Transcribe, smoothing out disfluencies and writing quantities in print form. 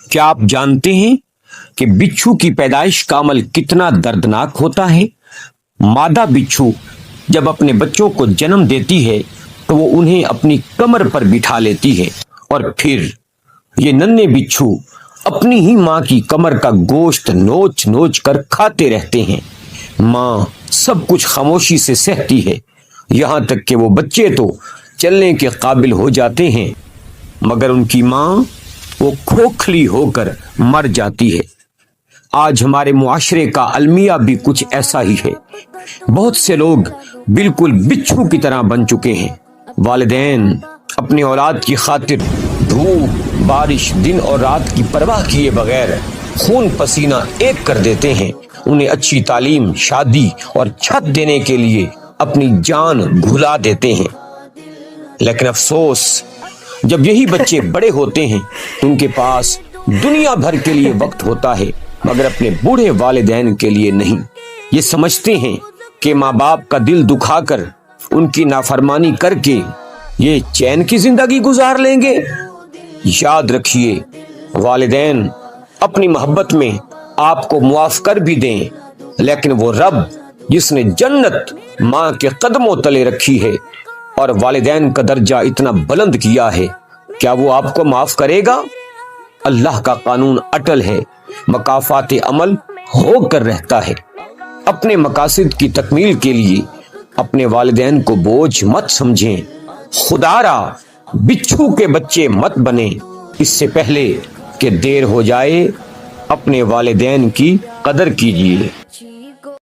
کیا آپ جانتے ہیں کہ بچھو کی پیدائش کا عمل کتنا دردناک ہوتا ہے؟ مادہ بچھو جب اپنے بچوں کو جنم دیتی ہے تو وہ انہیں اپنی کمر پر بٹھا لیتی ہے اور پھر یہ ننھے بچھو اپنی ہی ماں کی کمر کا گوشت نوچ نوچ کر کھاتے رہتے ہیں۔ ماں سب کچھ خاموشی سے سہتی ہے، یہاں تک کہ وہ بچے تو چلنے کے قابل ہو جاتے ہیں، مگر ان کی ماں وہ کھوکھلی ہو کر مر جاتی ہے۔ آج ہمارے معاشرے کا المیہ بھی کچھ ایسا ہی ہے۔ بہت سے لوگ بالکل بچھو کی طرح بن چکے ہیں۔ والدین اپنی اولاد کی خاطر دھوپ بارش دن اور رات کی پرواہ کیے بغیر خون پسینہ ایک کر دیتے ہیں، انہیں اچھی تعلیم، شادی اور چھت دینے کے لیے اپنی جان بھلا دیتے ہیں، لیکن افسوس جب یہی بچے بڑے ہوتے ہیں تو ان کے پاس دنیا بھر کے لیے وقت ہوتا ہے مگر اپنے بوڑھے والدین کے لیے نہیں۔ یہ سمجھتے ہیں کہ ماں باپ کا دل دکھا کر ان کی نافرمانی کر کے یہ چین کی زندگی گزار لیں گے۔ یاد رکھیے، والدین اپنی محبت میں آپ کو معاف کر بھی دیں، لیکن وہ رب جس نے جنت ماں کے قدموں تلے رکھی ہے اور والدین کا درجہ اتنا بلند کیا ہے، کیا وہ آپ کو معاف کرے گا؟ اللہ کا قانون اٹل ہے، مکافات عمل ہو کر رہتا ہے۔ اپنے مقاصد کی تکمیل کے لیے اپنے والدین کو بوجھ مت سمجھیں، خدا را بچھو کے بچے مت بنیں۔ اس سے پہلے کہ دیر ہو جائے اپنے والدین کی قدر کیجیے۔